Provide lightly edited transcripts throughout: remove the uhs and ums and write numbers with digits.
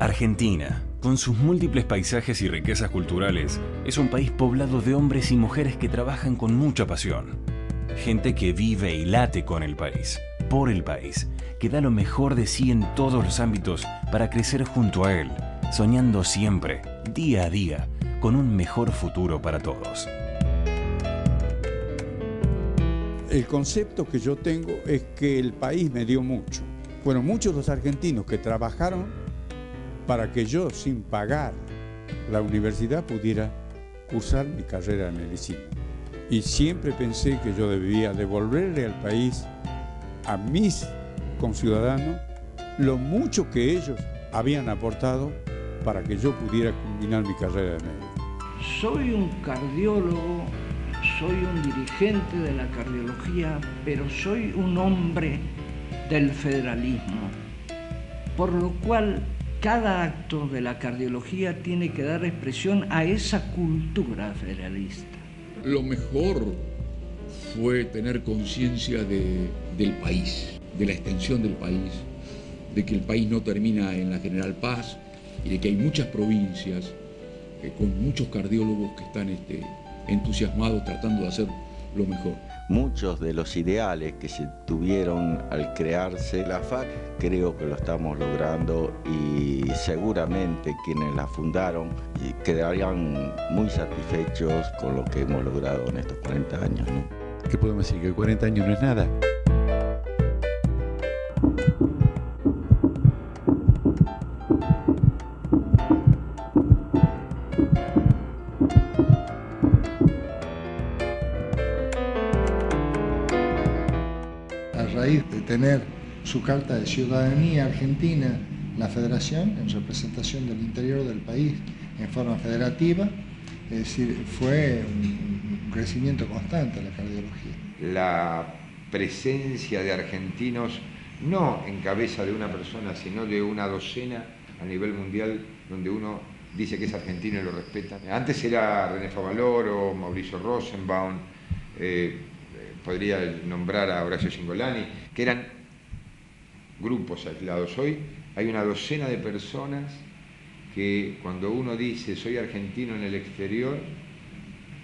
Argentina, con sus múltiples paisajes y riquezas culturales, es un país poblado de hombres y mujeres que trabajan con mucha pasión. Gente que vive y late con el país, por el país, que da lo mejor de sí en todos los ámbitos para crecer junto a él, soñando siempre, día a día, con un mejor futuro para todos. El concepto que yo tengo es que el país me dio mucho. Fueron muchos los argentinos que trabajaron para que yo, sin pagar la universidad, pudiera cursar mi carrera de medicina. Y siempre pensé que yo debía devolverle al país, a mis conciudadanos, lo mucho que ellos habían aportado para que yo pudiera culminar mi carrera de médico. Soy un cardiólogo, soy un dirigente de la cardiología, pero soy un hombre del federalismo, por lo cual cada acto de la cardiología tiene que dar expresión a esa cultura federalista. Lo mejor fue tener conciencia del país, de la extensión del país, de que el país no termina en la General Paz y de que hay muchas provincias con muchos cardiólogos que están entusiasmados tratando de hacer lo mejor. Muchos de los ideales que se tuvieron al crearse la FAC, creo que lo estamos logrando y seguramente quienes la fundaron quedarían muy satisfechos con lo que hemos logrado en estos 40 años, ¿no? ¿Qué podemos decir? ¿Que 40 años no es nada? A raíz de tener su carta de ciudadanía argentina, la Federación, en representación del interior del país, en forma federativa, es decir, fue un crecimiento constante de la cardiología. La presencia de argentinos, no en cabeza de una persona, sino de una docena a nivel mundial, donde uno dice que es argentino y lo respeta. Antes era René Favaloro, Mauricio Rosenbaum, podría nombrar a Horacio Cingolani, que eran grupos aislados. Hoy hay una docena de personas que cuando uno dice soy argentino en el exterior,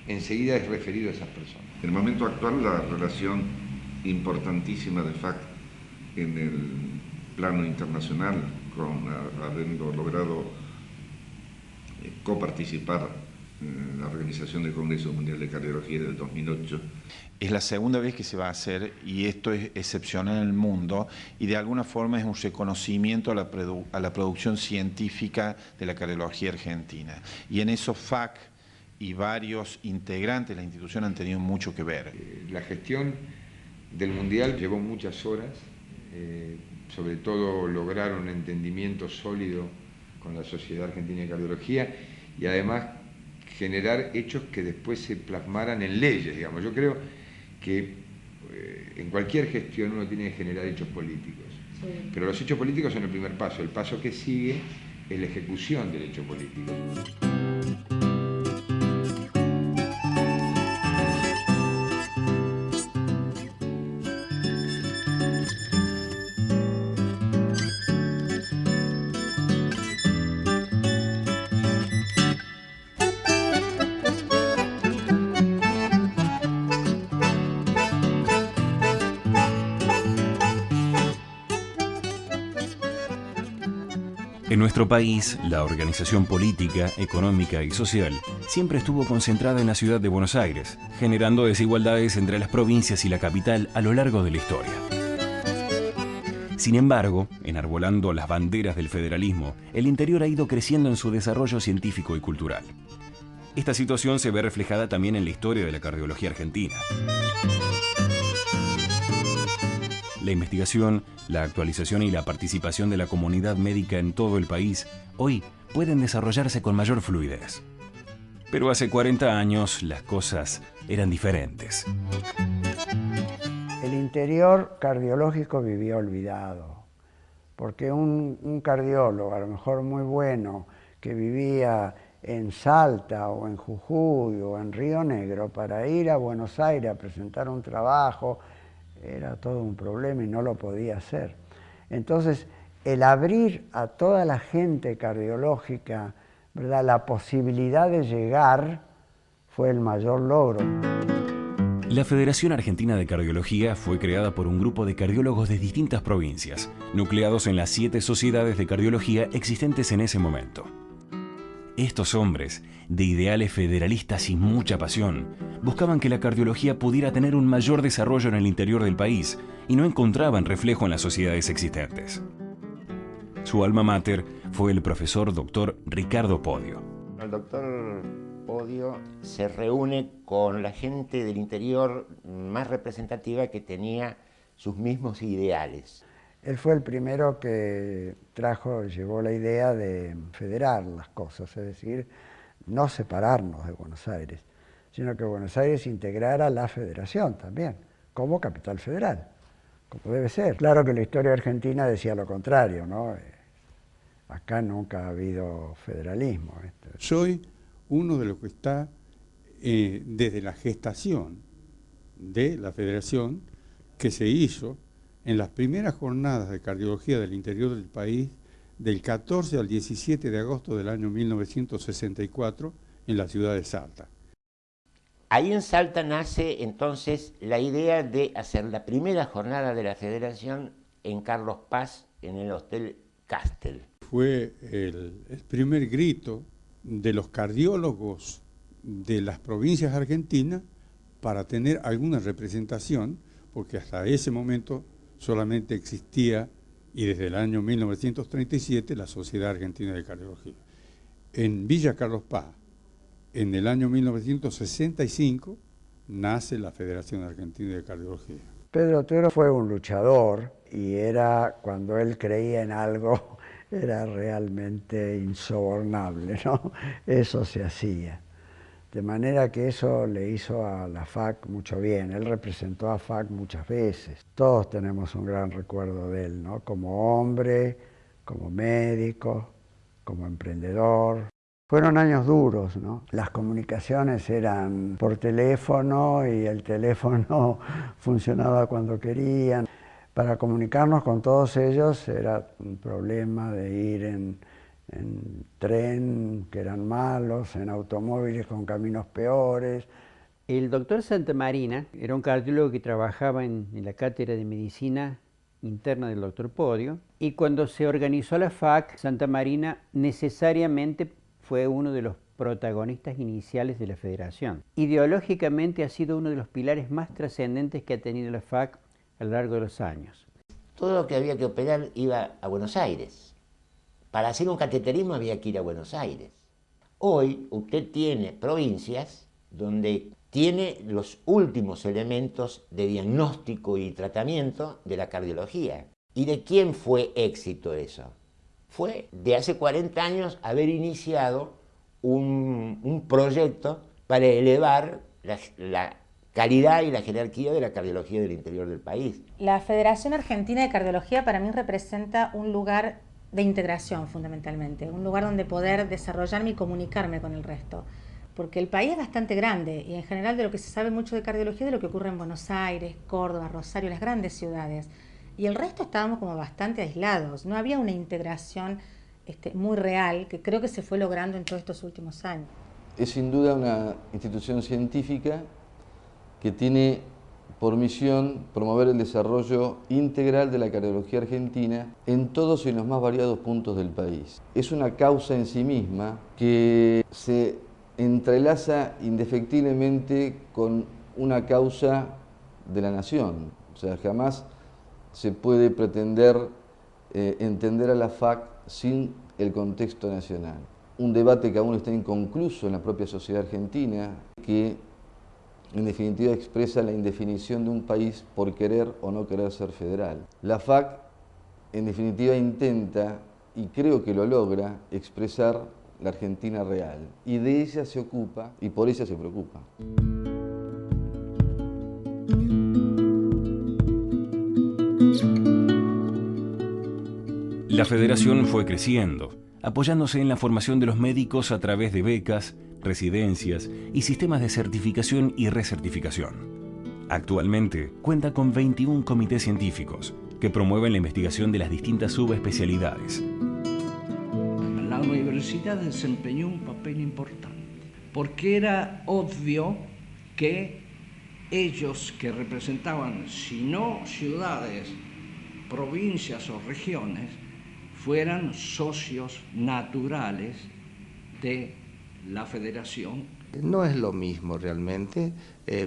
enseguida es referido a esas personas. En el momento actual, la relación importantísima de FAC en el plano internacional, habiendo logrado coparticipar en la organización del Congreso Mundial de Cardiología del 2008. Es la segunda vez que se va a hacer y esto es excepcional en el mundo y de alguna forma es un reconocimiento a la producción científica de la cardiología argentina. Y en eso FAC y varios integrantes de la institución han tenido mucho que ver. La gestión del Mundial llevó muchas horas, sobre todo lograr un entendimiento sólido con la Sociedad Argentina de Cardiología y además generar hechos que después se plasmaran en leyes, digamos. Yo creo que en cualquier gestión uno tiene que generar hechos políticos, sí. Pero los hechos políticos son el primer paso. El paso que sigue es la ejecución del hecho político. En nuestro país, la organización política, económica y social siempre estuvo concentrada en la ciudad de Buenos Aires, generando desigualdades entre las provincias y la capital a lo largo de la historia. Sin embargo, enarbolando las banderas del federalismo, el interior ha ido creciendo en su desarrollo científico y cultural. Esta situación se ve reflejada también en la historia de la cardiología argentina. La investigación, la actualización y la participación de la comunidad médica en todo el país hoy pueden desarrollarse con mayor fluidez. Pero hace 40 años las cosas eran diferentes. El interior cardiológico vivía olvidado, porque un cardiólogo, a lo mejor muy bueno, que vivía en Salta o en Jujuy o en Río Negro, para ir a Buenos Aires a presentar un trabajo, era todo un problema y no lo podía hacer. Entonces, El abrir a toda la gente cardiológica, ¿verdad?, la posibilidad de llegar fue el mayor logro. La Federación Argentina de Cardiología fue creada por un grupo de cardiólogos de distintas provincias, nucleados en las 7 sociedades de cardiología existentes en ese momento. Estos hombres, de ideales federalistas y mucha pasión, buscaban que la cardiología pudiera tener un mayor desarrollo en el interior del país y no encontraban reflejo en las sociedades existentes. Su alma mater fue el profesor Dr. Ricardo Podio. El doctor Podio se reúne con la gente del interior más representativa que tenía sus mismos ideales. Él fue el primero que llevó la idea de federar las cosas, es decir, no separarnos de Buenos Aires, sino que Buenos Aires integrara la federación también, como capital federal, como debe ser. Claro que la historia argentina decía lo contrario, ¿no? Acá nunca ha habido federalismo. Soy uno de los que está desde la gestación de la federación que se hizo en las primeras jornadas de cardiología del interior del país, del 14 al 17 de agosto del año 1964, en la ciudad de Salta. Ahí en Salta nace entonces la idea de hacer la primera jornada de la federación en Carlos Paz, en el Hotel Castel. Fue el primer grito de los cardiólogos de las provincias argentinas para tener alguna representación, porque hasta ese momento solamente existía, y desde el año 1937, la Sociedad Argentina de Cardiología. En Villa Carlos Paz, en el año 1965, nace la Federación Argentina de Cardiología. Pedro Otero fue un luchador y cuando él creía en algo, era realmente insobornable, ¿no? Eso se hacía. De manera que eso le hizo a la FAC mucho bien. Él representó a FAC muchas veces. Todos tenemos un gran recuerdo de él, ¿no? Como hombre, como médico, como emprendedor. Fueron años duros, ¿no? Las comunicaciones eran por teléfono y el teléfono funcionaba cuando querían. Para comunicarnos con todos ellos era un problema de ir en tren, que eran malos, en automóviles con caminos peores. El doctor Santamarina era un cardiólogo que trabajaba en la cátedra de medicina interna del doctor Podio, y cuando se organizó la FAC, Santamarina necesariamente fue uno de los protagonistas iniciales de la federación. Ideológicamente ha sido uno de los pilares más trascendentes que ha tenido la FAC a lo largo de los años. Todo lo que había que operar iba a Buenos Aires. Para hacer un cateterismo había que ir a Buenos Aires. Hoy usted tiene provincias donde tiene los últimos elementos de diagnóstico y tratamiento de la cardiología. ¿Y de quién fue éxito eso? Fue de hace 40 años haber iniciado un proyecto para elevar la calidad y la jerarquía de la cardiología del interior del país. La Federación Argentina de Cardiología para mí representa un lugar de integración fundamentalmente, un lugar donde poder desarrollarme y comunicarme con el resto, porque el país es bastante grande y en general de lo que se sabe mucho de cardiología es de lo que ocurre en Buenos Aires, Córdoba, Rosario, las grandes ciudades, y el resto estábamos como bastante aislados, no había una integración muy real que creo que se fue logrando en todos estos últimos años. Es sin duda una institución científica que tiene por misión promover el desarrollo integral de la cardiología argentina en todos y en los más variados puntos del país. Es una causa en sí misma que se entrelaza indefectiblemente con una causa de la nación. O sea, jamás se puede pretender entender a la FAC sin el contexto nacional. Un debate que aún está inconcluso en la propia sociedad argentina, que en definitiva expresa la indefinición de un país por querer o no querer ser federal. La FAC, en definitiva, intenta, y creo que lo logra, expresar la Argentina real. Y de ella se ocupa y por ella se preocupa. La federación fue creciendo, apoyándose en la formación de los médicos a través de becas, residencias y sistemas de certificación y recertificación. Actualmente cuenta con 21 comités científicos, que promueven la investigación de las distintas subespecialidades. La universidad desempeñó un papel importante, porque era obvio que ellos que representaban, si no ciudades, provincias o regiones, fueran socios naturales de la federación. No es lo mismo realmente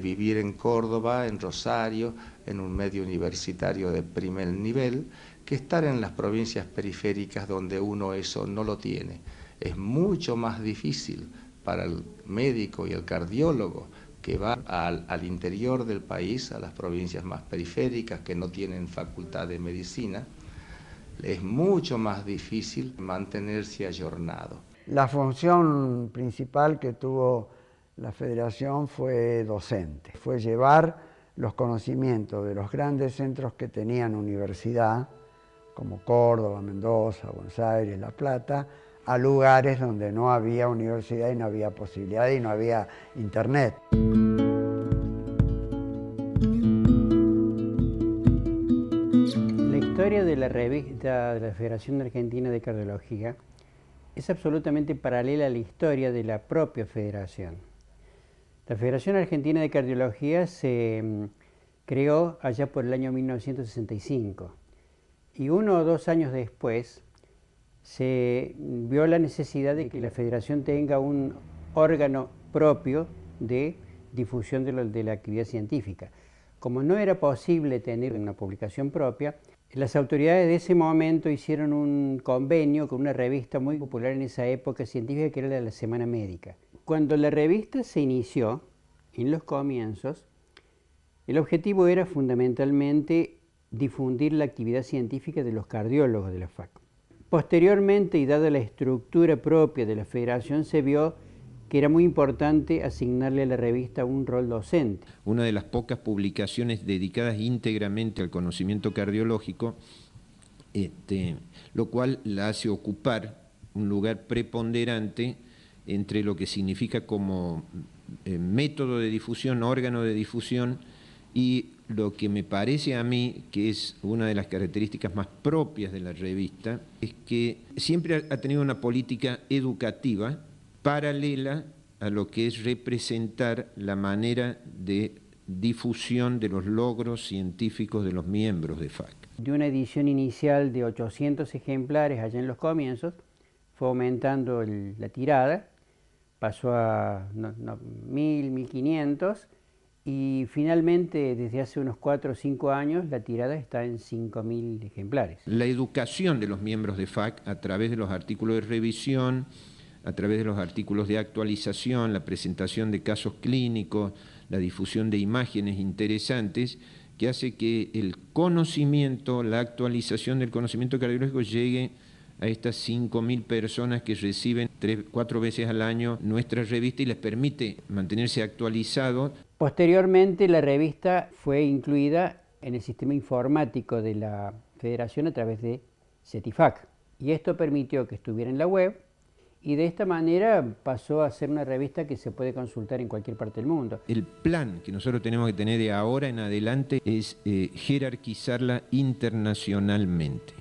vivir en Córdoba, en Rosario, en un medio universitario de primer nivel, que estar en las provincias periféricas donde uno eso no lo tiene. Es mucho más difícil para el médico y el cardiólogo que va al interior del país, a las provincias más periféricas que no tienen facultad de medicina. Es mucho más difícil mantenerse ayornado. La función principal que tuvo la Federación fue docente, fue llevar los conocimientos de los grandes centros que tenían universidad, como Córdoba, Mendoza, Buenos Aires, La Plata, a lugares donde no había universidad y no había posibilidad y no había internet. La historia de la revista de la Federación Argentina de Cardiología es absolutamente paralela a la historia de la propia federación. La Federación Argentina de Cardiología se creó allá por el año 1965 y 1 o 2 años después se vio la necesidad de que la federación tenga un órgano propio de difusión de la actividad científica. Como no era posible tener una publicación propia, las autoridades de ese momento hicieron un convenio con una revista muy popular en esa época científica que era la Semana Médica. Cuando la revista se inició, en los comienzos, el objetivo era fundamentalmente difundir la actividad científica de los cardiólogos de la FAC. Posteriormente, y dada la estructura propia de la federación, se vio que era muy importante asignarle a la revista un rol docente. Una de las pocas publicaciones dedicadas íntegramente al conocimiento cardiológico, lo cual la hace ocupar un lugar preponderante entre lo que significa como método de difusión, órgano de difusión, y lo que me parece a mí que es una de las características más propias de la revista, es que siempre ha tenido una política educativa paralela a lo que es representar la manera de difusión de los logros científicos de los miembros de FAC. De una edición inicial de 800 ejemplares allá en los comienzos, fue aumentando la tirada, pasó a 1000, 1500 y finalmente desde hace unos 4 o 5 años la tirada está en 5000 ejemplares. La educación de los miembros de FAC a través de los artículos de revisión, a través de los artículos de actualización, la presentación de casos clínicos, la difusión de imágenes interesantes, que hace que el conocimiento, la actualización del conocimiento cardiológico llegue a estas 5000 personas que reciben 3-4 veces al año nuestra revista y les permite mantenerse actualizados. Posteriormente la revista fue incluida en el sistema informático de la Federación a través de CETIFAC y esto permitió que estuviera en la web y de esta manera pasó a ser una revista que se puede consultar en cualquier parte del mundo. El plan que nosotros tenemos que tener de ahora en adelante es jerarquizarla internacionalmente.